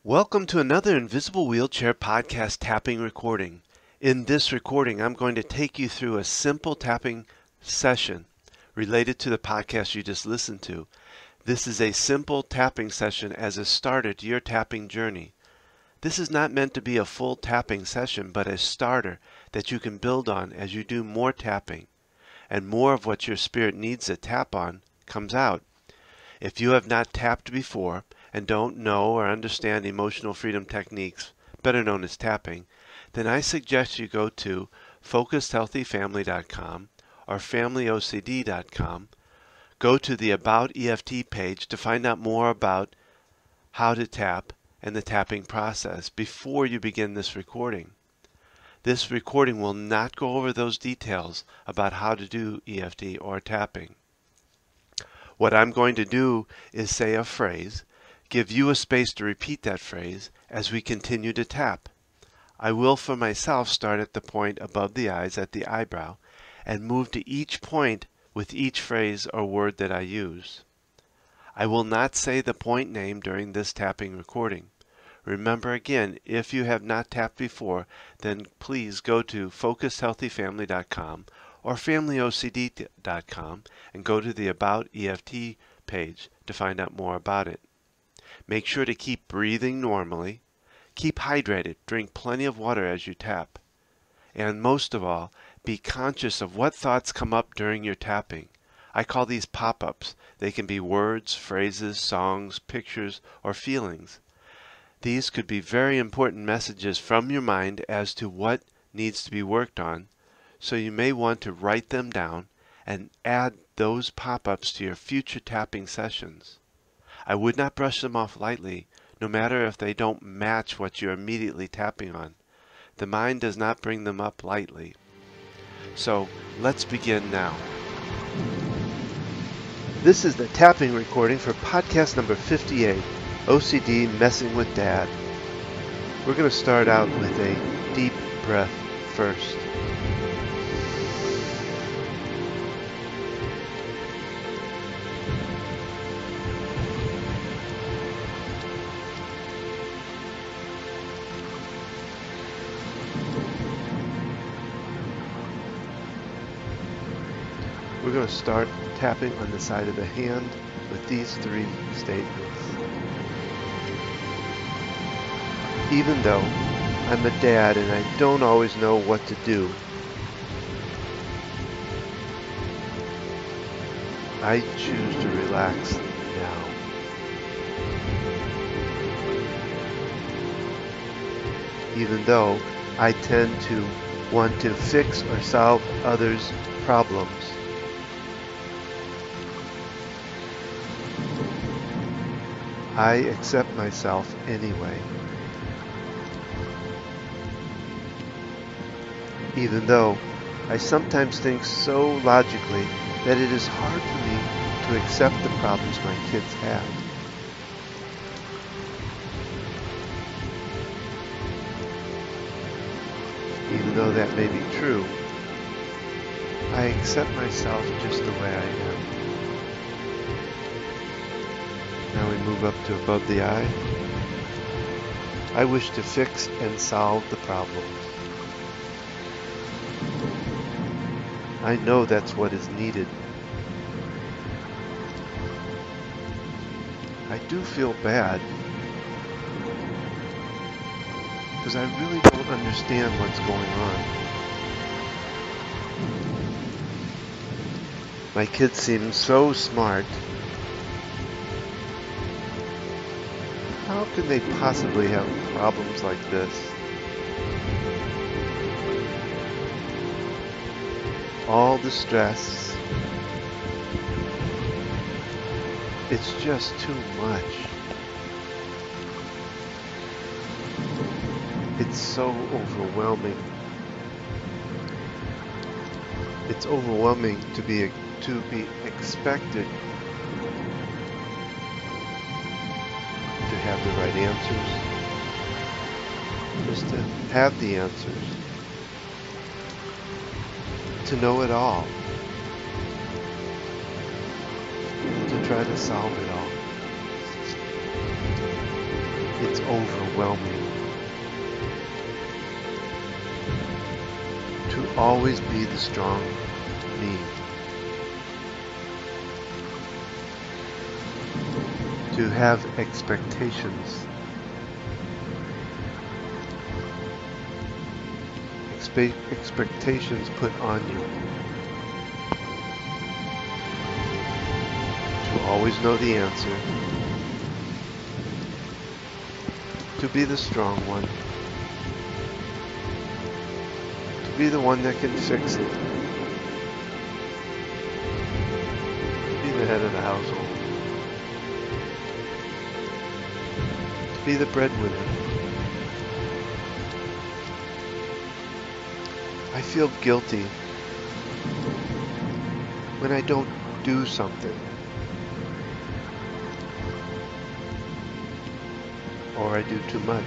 Welcome to another Invisible Wheelchair Podcast tapping recording. In this recording, I'm going to take you through a simple tapping session related to the podcast you just listened to. This is a simple tapping session as a starter to your tapping journey. This is not meant to be a full tapping session, but a starter that you can build on as you do more tapping, and more of what your spirit needs to tap on comes out. If you have not tapped before and don't know or understand emotional freedom techniques, better known as tapping, then I suggest you go to focusedhealthyfamily.com or familyocd.com. Go to the About EFT page to find out more about how to tap and the tapping process before you begin this recording. This recording will not go over those details about how to do EFT or tapping. What I'm going to do is say a phrase, give you a space to repeat that phrase as we continue to tap. I will for myself start at the point above the eyes at the eyebrow and move to each point with each phrase or word that I use. I will not say the point name during this tapping recording. Remember again, if you have not tapped before, then please go to focusedhealthyfamily.com or familyocd.com and go to the About EFT page to find out more about it. Make sure to keep breathing normally, keep hydrated, drink plenty of water as you tap, and most of all, be conscious of what thoughts come up during your tapping. I call these pop-ups. They can be words, phrases, songs, pictures, or feelings. These could be very important messages from your mind as to what needs to be worked on, so you may want to write them down and add those pop-ups to your future tapping sessions. I would not brush them off lightly, no matter if they don't match what you're immediately tapping on. The mind does not bring them up lightly. So let's begin now. This is the tapping recording for podcast number 58, OCD Messing with Dad. We're going to start out with a deep breath first. We're going to start tapping on the side of the hand with these three statements. Even though I'm a dad and I don't always know what to do, I choose to relax now. Even though I tend to want to fix or solve others' problems, I accept myself anyway. Even though I sometimes think so logically that it is hard for me to accept the problems my kids have. Even though that may be true, I accept myself just the way I am. Now we move up to above the eye. I wish to fix and solve the problems. I know that's what is needed. I do feel bad because I really don't understand what's going on. My kids seem so smart. How can they possibly have problems like this? All the stress. It's just too much. It's so overwhelming. It's overwhelming to be expected to have the right answers, just to have the answers, to know it all, to try to solve it all. It's overwhelming. To always be the strong me. To have expectations. Expectations put on you. To always know the answer. To be the strong one. To be the one that can fix it. To be the head of the household. To be the breadwinner. I feel guilty when I don't do something, or I do too much,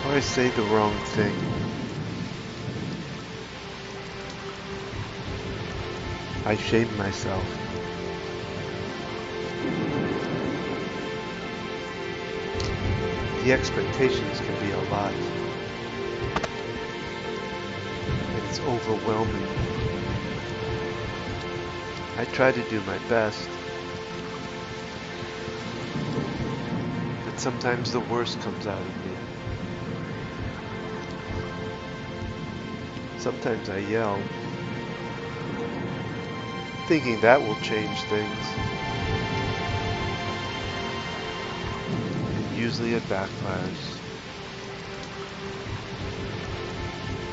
or I say the wrong thing. I shame myself. The expectations can be a lot, and it's overwhelming. I try to do my best, but sometimes the worst comes out in me. Sometimes I yell, thinking that will change things, and usually it backfires.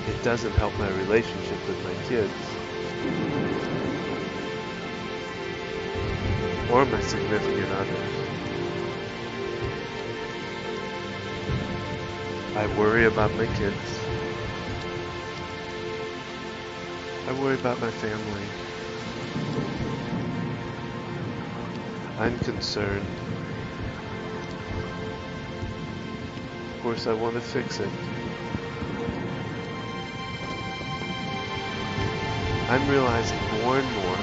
It doesn't help my relationship with my kids, or my significant others. I worry about my kids. I worry about my family. I'm concerned. Of course, I want to fix it. I'm realizing more and more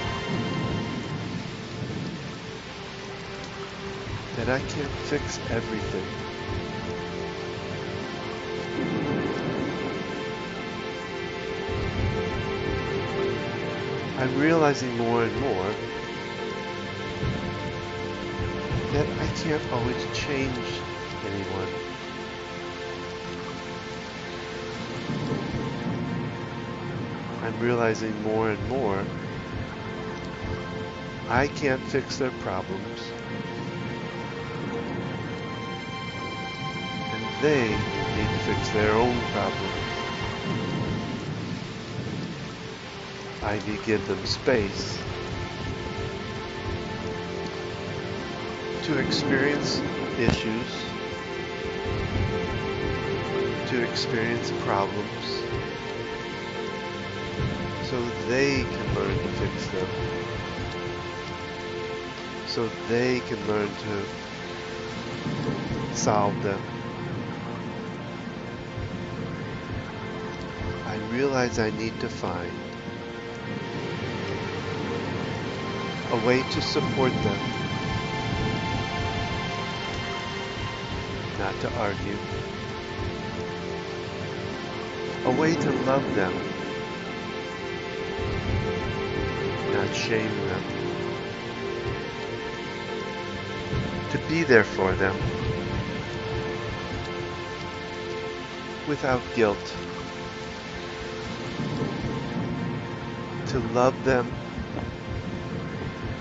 that I can't fix everything. I'm realizing more and more that I can't always change anyone. I'm realizing more and more I can't fix their problems, and they need to fix their own problems. I need to give them space to experience issues, to experience problems, so they can learn to fix them, so they can learn to solve them. I realize I need to find a way to support them, not to argue, a way to love them, not shame them, to be there for them without guilt, to love them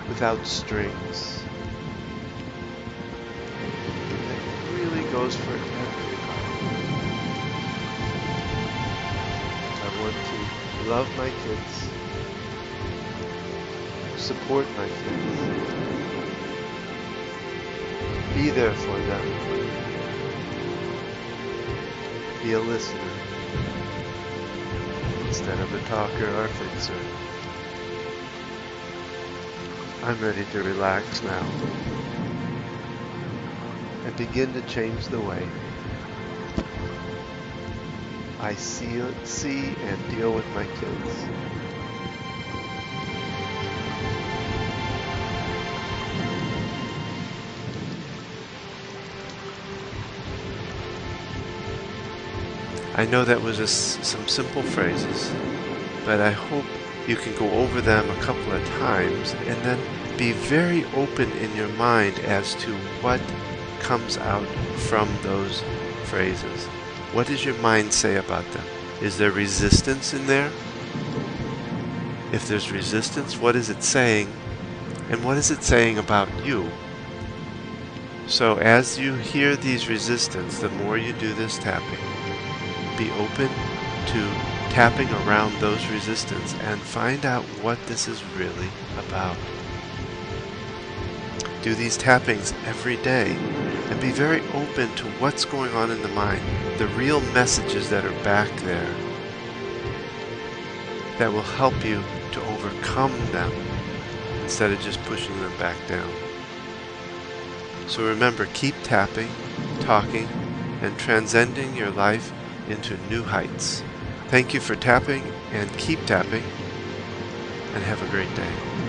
without strings. That really goes for everybody. I want to love my kids, support my kids, be there for them, be a listener instead of a talker or fixer. I'm ready to relax now and begin to change the way I see and deal with my kids. I know that was just some simple phrases, but I hope you can go over them a couple of times and then be very open in your mind as to what comes out from those phrases. What does your mind say about them? Is there resistance in there? If there's resistance, what is it saying? And what is it saying about you? So as you hear these resistance, the more you do this tapping, be open to tapping around those resistance and find out what this is really about. Do these tappings every day and be very open to what's going on in the mind, the real messages that are back there that will help you to overcome them instead of just pushing them back down. So remember, keep tapping, talking, and transcending your life into new heights. Thank you for tapping, and keep tapping, and have a great day.